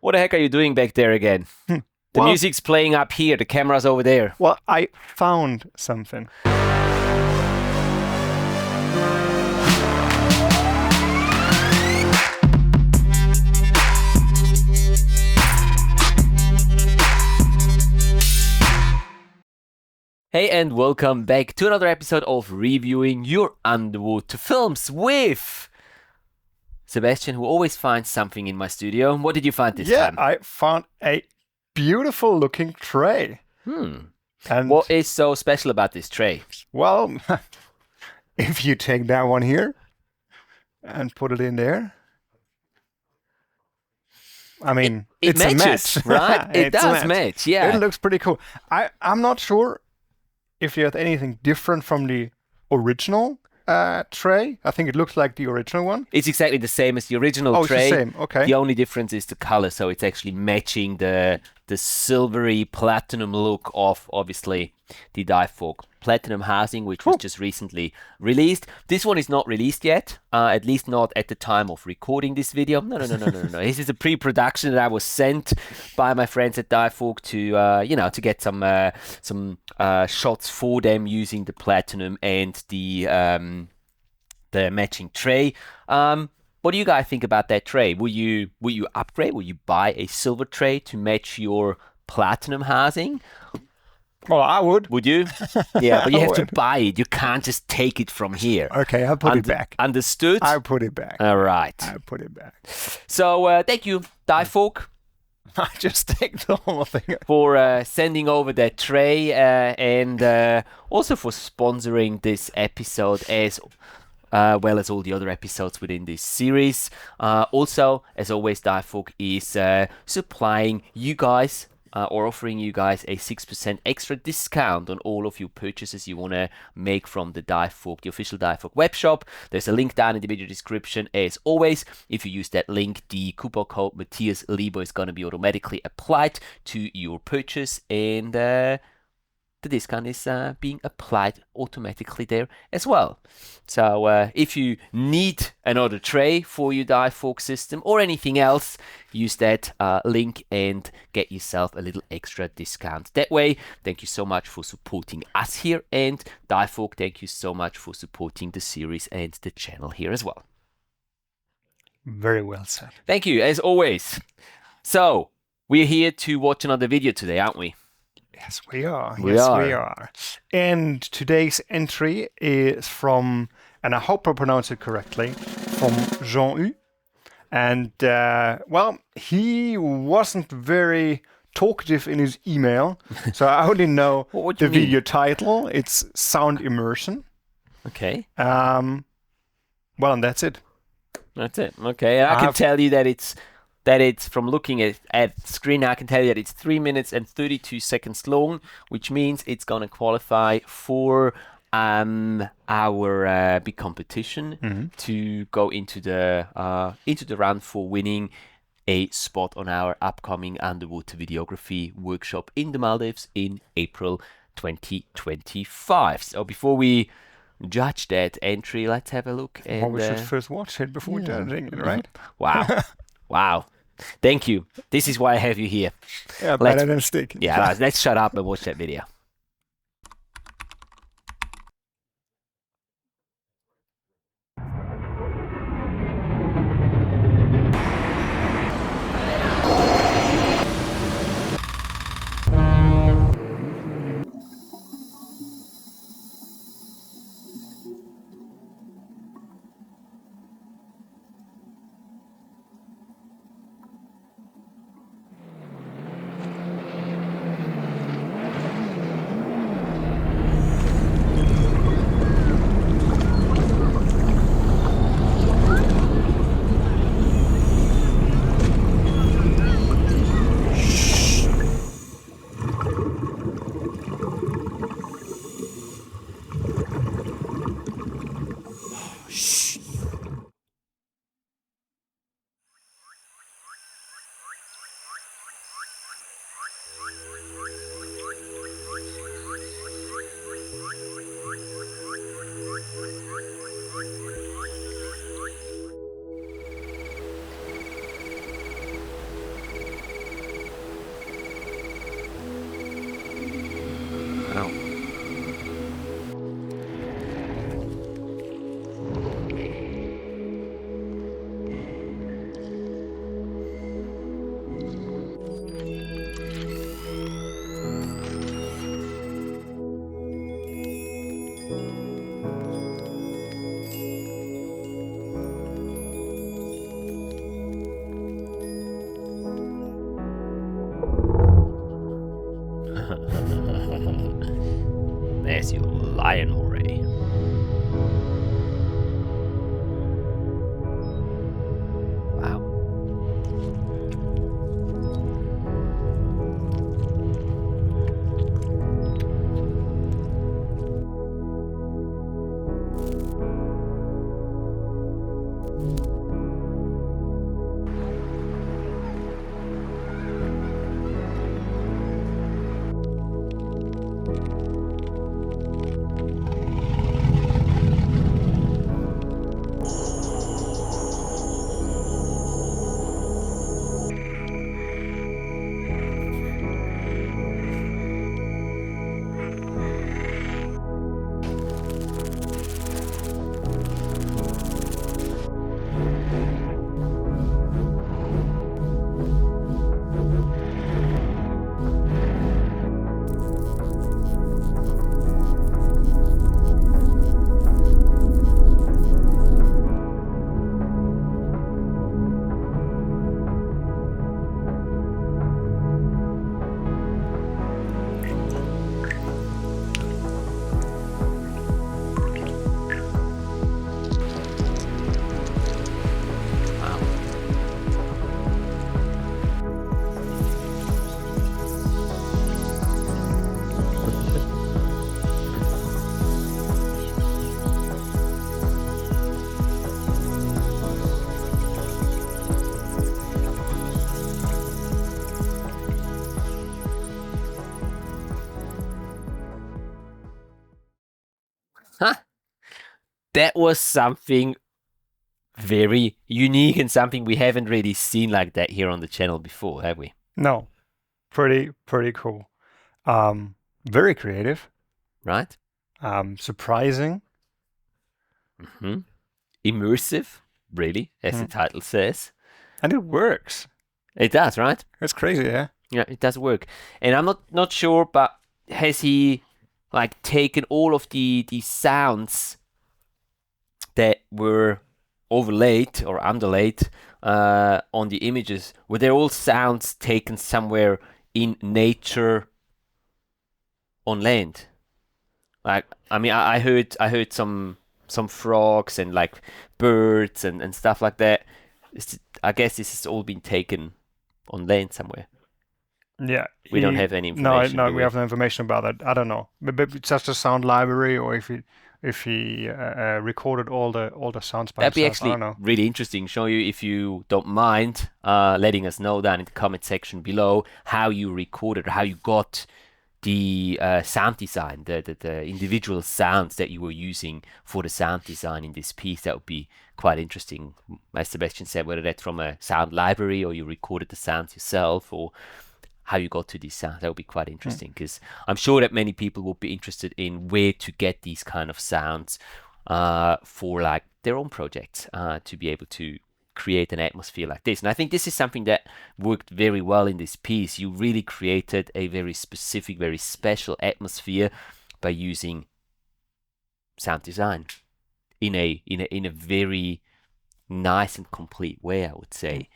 What the heck are you doing back there again? The music's playing up here, the camera's over there. Well, I found something. Hey and welcome back to another episode of Reviewing Your Underwater Films with Sebastian, who always finds something in my studio. What did you find this time? Yeah, I found a beautiful looking tray. And what is so special about this tray? Well, if you take that one here and put it in there, I mean, it it's matches, a match. Right? It does match, yeah. It looks pretty cool. I'm not sure if you have anything different from the original tray. I think it looks like the original one. It's exactly the same as the original tray. It's the same, okay. The only difference is the color, so it's actually matching the silvery platinum look of, obviously, the Divefork Platinum housing, which was just recently released. This one is not released yet, at least not at the time of recording this video. No. This is a pre-production that I was sent by my friends at Divefork to get some shots for them using the platinum and the matching tray. What do you guys think about that tray? Will you upgrade? Will you buy a silver tray to match your platinum housing? Well, I would. Would you? Yeah, but you have to buy it. You can't just take it from here. Okay, I'll put it back. Understood? I'll put it back. All right. I'll put it back. So, thank you, Divefork. I just take the whole thing. For sending over that tray and also for sponsoring this episode as well as all the other episodes within this series. Also, as always, Divefork is supplying you guys or offering you guys a 6% extra discount on all of your purchases you want to make from the Divefork, the official Divefork webshop. There's a link down in the video description. As always, if you use that link, the coupon code Matthias Lebo is going to be automatically applied to your purchase, and the discount is being applied automatically there as well. So if you need another tray for your Divefork system or anything else, use that link and get yourself a little extra discount that way. Thank you so much for supporting us here, and Divefork, thank you so much for supporting the series and the channel here as well. Very well said. Thank you, as always. So, we're here to watch another video today, aren't we? Yes, we are. We are. And today's entry is from, and I hope I pronounce it correctly, from Jean-Hugues. And, well, he wasn't very talkative in his email, so I only know the video title. It's Sound Immersion. Okay. Well, and that's it. That's it. Okay, and I can tell you that it's from looking at the screen, I can tell you that it's 3 minutes and 32 seconds long, which means it's going to qualify for our big competition to go into the round for winning a spot on our upcoming underwater videography workshop in the Maldives in April 2025. So before we judge that entry, let's have a look. Well, we should first watch it before judging it, right? Wow. Wow. Thank you. This is why I have you here. Yeah, better than stick. Yeah, let's shut up and watch that video. lion already. Wow. Huh. That was something very unique and something we haven't really seen like that here on the channel before, have we? No, pretty cool. Very creative. Right? Surprising. Mm-hmm. Immersive, really, as the title says. And it works. It does, right? It's crazy, yeah? Yeah, it does work. And I'm not sure, but has he like taken all of the sounds that were overlaid or underlaid on the images? Were they all sounds taken somewhere in nature on land? Like, I mean, I heard some frogs and like birds and stuff like that. I guess this has all been taken on land somewhere. Yeah. We don't have any information. No, we have no information about that. I don't know. Maybe it's just a sound library, or if he recorded all the sounds by That'd be himself. I actually don't know. really interesting. Show you if you don't mind letting us know down in the comment section below how you recorded, how you got the sound design, the individual sounds that you were using for the sound design in this piece. That would be quite interesting. As Sebastian said, whether that's from a sound library or you recorded the sounds yourself, or how you got to these sounds. That would be quite interesting, because I'm sure that many people would be interested in where to get these kind of sounds for like their own projects, to be able to create an atmosphere like this. And I think this is something that worked very well in this piece. You really created a very specific, very special atmosphere by using sound design in a very nice and complete way, I would say.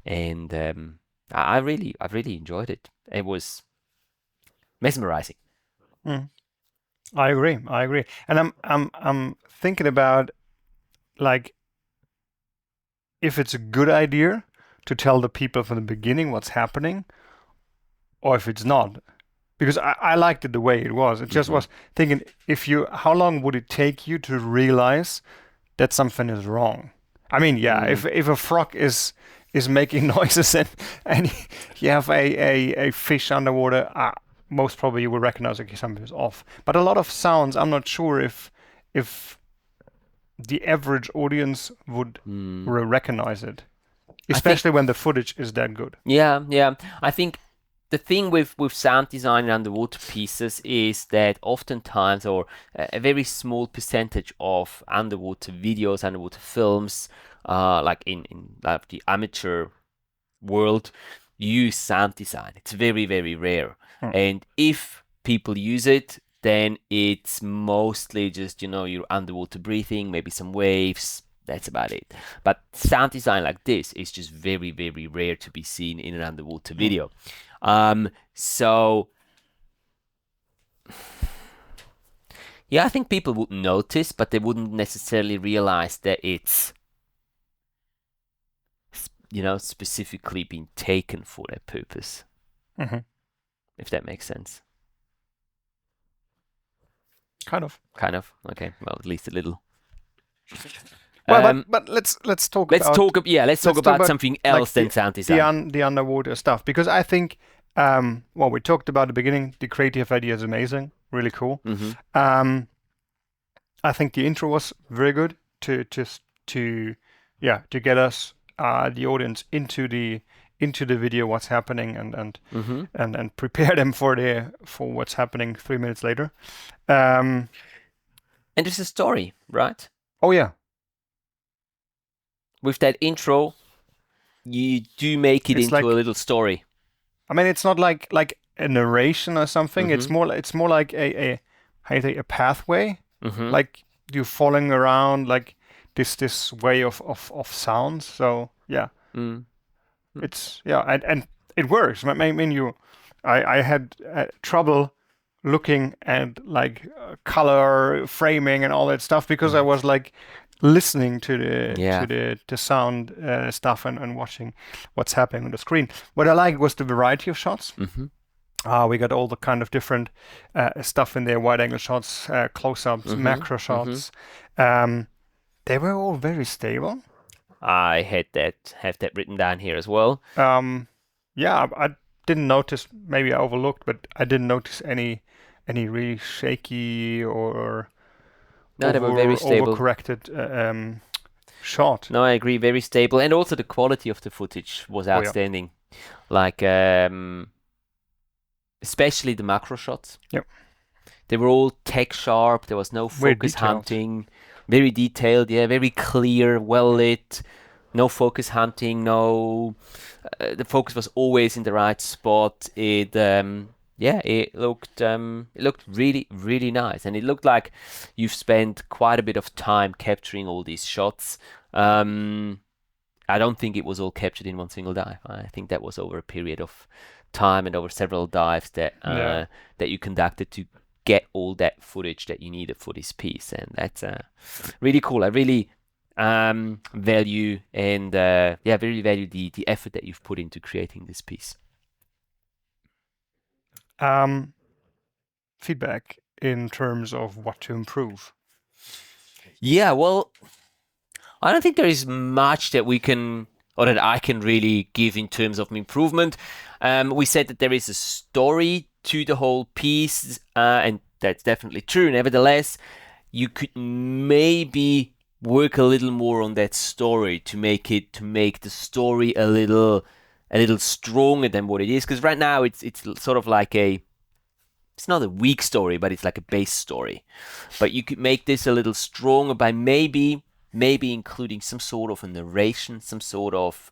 And I really enjoyed it. It was mesmerizing. I agree. And I'm thinking about, like, if it's a good idea to tell the people from the beginning what's happening, or if it's not. Because I liked it the way it was. It just was thinking, how long would it take you to realize that something is wrong? I mean, yeah, if a frog is making noises and you have a fish underwater, most probably you will recognize, okay, something is off. But a lot of sounds, I'm not sure if the average audience would recognize it, especially when the footage is that good. Yeah. I think the thing with sound design in underwater pieces is that oftentimes, or a very small percentage of underwater videos, underwater films, like in like the amateur world, use sound design. It's very, very rare. And if people use it, then it's mostly just, your underwater breathing, maybe some waves. That's about it. But sound design like this is just very, very rare to be seen in an underwater video. So Yeah, I think people would notice, but they wouldn't necessarily realize that it's, specifically been taken for that purpose. Mm-hmm. If that makes sense. Kind of. Okay. Well, at least a little. Well, but let's talk about something else than the, sound design. The underwater stuff, because I think we talked about at the beginning, the creative idea is amazing, really cool. Mm-hmm. I think the intro was very good to get us the audience into the video, what's happening, Mm-hmm. and prepare them for what's happening 3 minutes later. And there's a story, right? Oh yeah. With that intro, you do make it into a little story. I mean, it's not like a narration or something. Mm-hmm. It's more like a pathway. Mm-hmm. Like you falling around like this way of sounds. So yeah, it's and it works. I mean, I had trouble looking at like color framing and all that stuff because I was like listening to the sound stuff and watching what's happening on the screen. What I liked was the variety of shots. Mm-hmm. We got all the kind of different stuff in there: wide angle shots, close-ups, Mm-hmm. macro shots. They were all very stable. I have that written down here as well. I didn't notice. Maybe I overlooked, but I didn't notice any really shaky or No, they were very stable. Overcorrected shot. No, I agree, very stable, and also the quality of the footage was outstanding. Like, especially the macro shots. Yep. They were all tech sharp. There was no focus hunting. Very detailed, very clear, well lit. No focus hunting. No, the focus was always in the right spot. It looked really, really nice, and it looked like you've spent quite a bit of time capturing all these shots. I don't think it was all captured in one single dive. I think that was over a period of time and over several dives that you conducted to get all that footage that you needed for this piece, and that's really cool. I really value and really value the effort that you've put into creating this piece. Feedback in terms of what to improve. Yeah, well, I don't think there is much that we can or that I can really give in terms of improvement. We said that there is a story to the whole piece, and that's definitely true. Nevertheless, you could maybe work a little more on that story to make the story a little stronger than what it is. Because right now it's sort of like it's not a weak story, but it's like a base story. But you could make this a little stronger by maybe including some sort of a narration, some sort of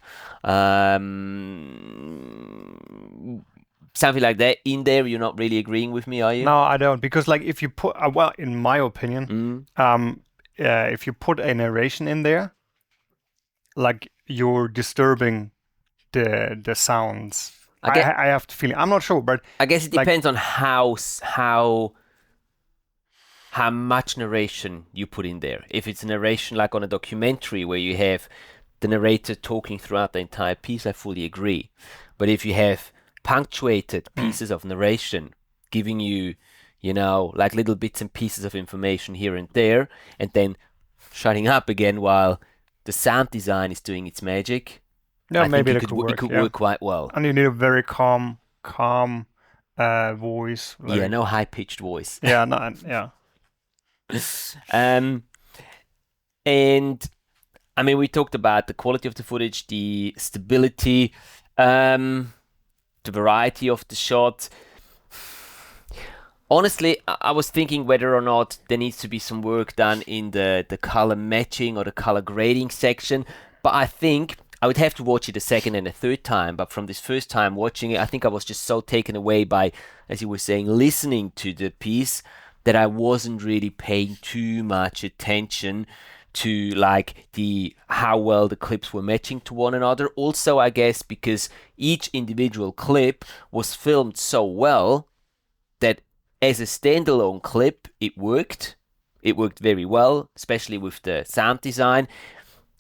something like that in there. You're not really agreeing with me, are you? No, I don't, because like if you put in my opinion, if you put a narration in there, like you're disturbing the sounds. I have the feeling. I'm not sure, but I guess it depends on how much narration you put in there. If it's a narration like on a documentary where you have the narrator talking throughout the entire piece, I fully agree. But if you have punctuated pieces of narration giving you, like little bits and pieces of information here and there, and then shutting up again while the sound design is doing its magic, maybe it could work quite well. And you need a very calm voice. No high-pitched voice. And I mean, we talked about the quality of the footage, the stability, the variety of the shot. Honestly, I was thinking whether or not there needs to be some work done in the color matching or the color grading section, but I think I would have to watch it a second and a third time. But from this first time watching it, I think I was just so taken away by, as you were saying, listening to the piece, that I wasn't really paying too much attention to like how well the clips were matching to one another. Also, I guess because each individual clip was filmed so well that as a standalone clip, it worked. It worked very well, especially with the sound design.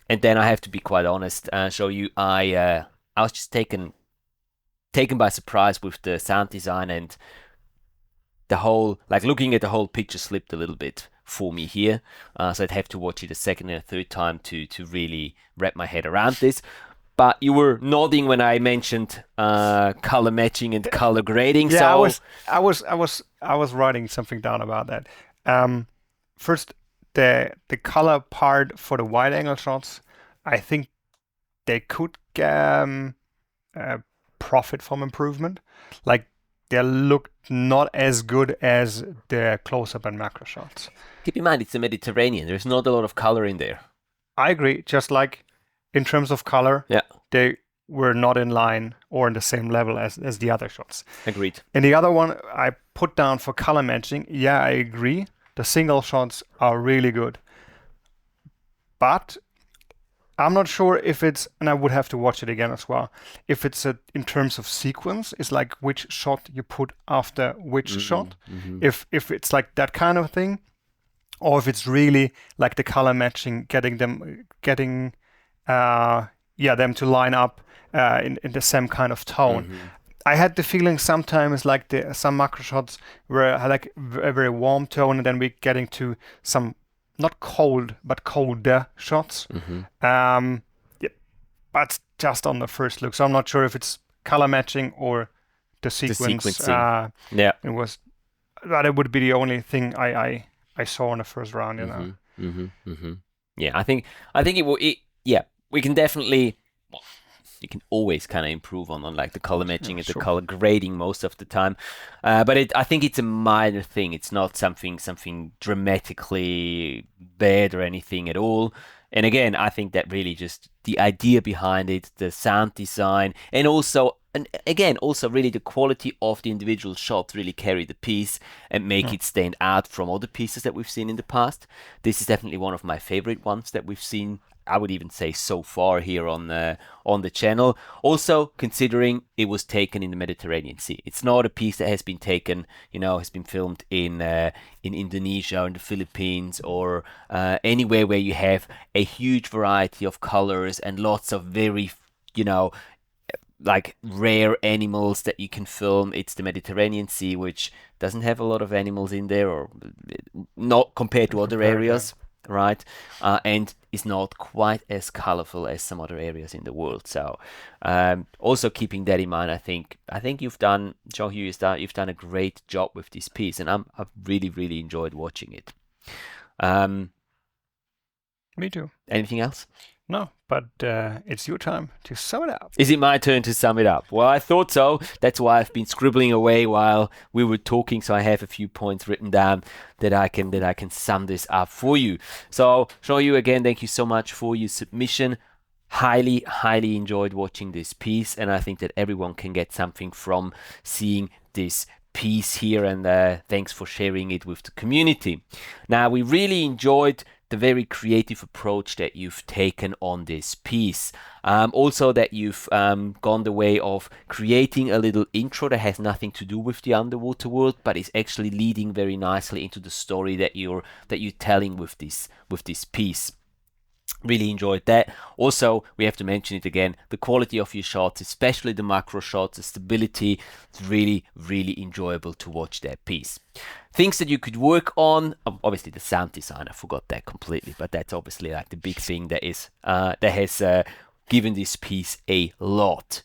And then I have to be quite honest, show you, I was just taken by surprise with the sound design, and the whole, like looking at the whole picture slipped a little bit for me here. So I'd have to watch it a second and a third time to really wrap my head around this. But you were nodding when I mentioned color matching and color grading. Yeah, so I was writing something down about that. First, the color part for the wide angle shots, I think they could profit from improvement. Like, they look not as good as the close-up and macro shots. keep in mind, it's the Mediterranean. There's not a lot of color in there. I agree. Just like in terms of color, Yeah, they were not in line or in the same level as the other shots. agreed. And the other one I put down for color matching, yeah, I agree. The single shots are really good. But I'm not sure if it's, and I would have to watch it again as well, if it's in terms of sequence, is like which shot you put after which shot. If it's like that kind of thing, or if it's really like the color matching, getting them to line up in the same kind of tone. I had the feeling sometimes like some macro shots were like a very warm tone, and then we're getting to some not cold but colder shots. But just on the first look, so I'm not sure if it's color matching or the sequence. sequencing. Yeah. It was that would be the only thing I saw in the first round. Yeah, I think it will. Yeah, we can definitely. You can always kind of improve on like the color matching and the color grading most of the time, but I think it's a minor thing. It's not something dramatically bad or anything at all. And again, I think that really just the idea behind it, the sound design, and also really the quality of the individual shots really carry the piece and make it stand out from other pieces that we've seen in the past. This is definitely one of my favorite ones that we've seen, I would even say, so far here on the channel. Also, considering it was taken in the Mediterranean Sea, it's not a piece that has been taken, has been filmed in Indonesia or in the Philippines or anywhere where you have a huge variety of colors and lots of very, like rare animals that you can film. It's the Mediterranean Sea, which doesn't have a lot of animals in there, or not compared to other areas. Right, and is not quite as colorful as some other areas in the world. So, also keeping that in mind, I think you've done, Jean-Hugues, you've done a great job with this piece, and I've really enjoyed watching it. Me too. Anything else? No, but it's your time to sum it up. Is it my turn to sum it up? Well, I thought so. That's why I've been scribbling away while we were talking, so I have a few points written down that I can sum this up for you. So, Jean-Hugues, again, thank you so much for your submission. Highly enjoyed watching this piece, and I think that everyone can get something from seeing this piece here, and thanks for sharing it with the community. Now, we really enjoyed the very creative approach that you've taken on this piece. Also that you've gone the way of creating a little intro that has nothing to do with the underwater world, but is actually leading very nicely into the story that you're telling with this piece. Really enjoyed that. Also, we have to mention it again, the quality of your shots, especially the macro shots, the stability, it's really enjoyable to watch that piece. Things that you could work on, obviously the sound design, I forgot that completely, but that's obviously like the big thing that has given this piece a lot.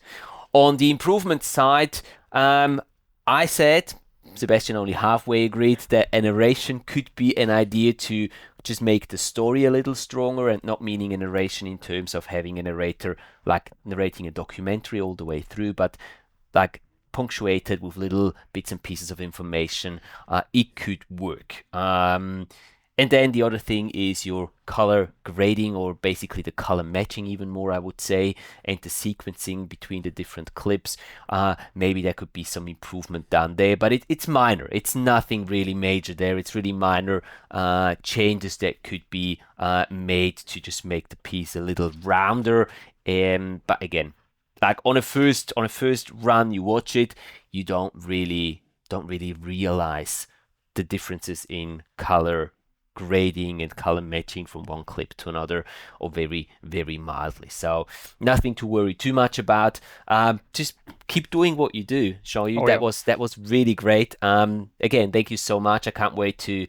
On the improvement side, I said, Sebastian only halfway agreed, that a narration could be an idea to just make the story a little stronger, and not meaning a narration in terms of having a narrator like narrating a documentary all the way through, but like punctuated with little bits and pieces of information. It could work. And then the other thing is your color grading, or basically the color matching even more, I would say, and the sequencing between the different clips. Maybe there could be some improvement down there, but it's minor. It's nothing really major there. It's really minor changes that could be made to just make the piece a little rounder. But again, like on a first run, you watch it, you don't don't really realize the differences in color grading and color matching from one clip to another, or very, very mildly. So nothing to worry too much about. Just keep doing what you do, Jean-Hugues. That was really great. Again, thank you so much. I can't wait to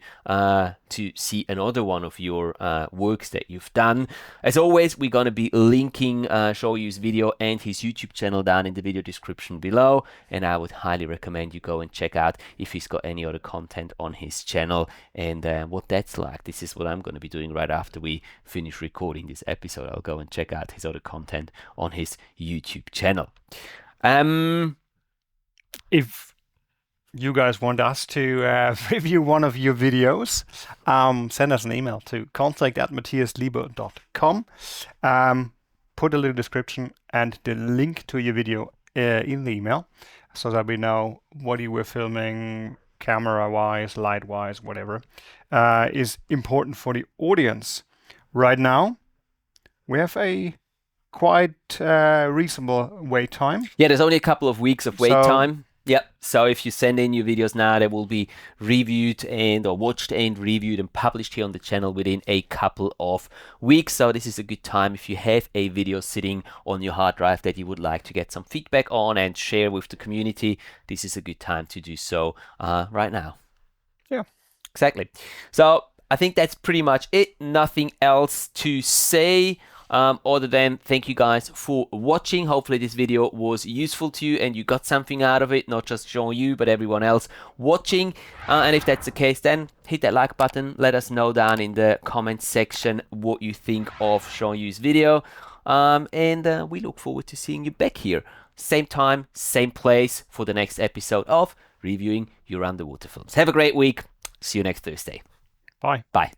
see another one of your works that you've done. As always, we're going to be linking Jean-Hugues' video and his YouTube channel down in the video description below, and I would highly recommend you go and check out if he's got any other content on his channel and what that's like. This is what I'm going to be doing right after we finish recording this episode. I'll go and check out his other content on his YouTube channel. If you guys want us to review one of your videos, send us an email to contact@matthiaslebo.com. Put a little description and the link to your video in the email, so that we know what you were filming, camera-wise, light-wise, whatever, is important for the audience. Right now, we have a quite reasonable wait time. Yeah, there's only a couple of weeks of wait time. Yep. So if you send in your videos now, they will be reviewed or watched and reviewed and published here on the channel within a couple of weeks. So this is a good time if you have a video sitting on your hard drive that you would like to get some feedback on and share with the community. This is a good time to do so right now. Yeah, exactly. So I think that's pretty much it. Nothing else to say. Other than thank you guys for watching. Hopefully this video was useful to you and you got something out of it, not just Jean-Hugues but everyone else watching, and if that's the case, then hit that like button. Let us know down in the comments section what you think of Jean-Hugues' video, and we look forward to seeing you back here same time, same place for the next episode of reviewing your underwater films. Have a great week. See you next Thursday. Bye. Bye.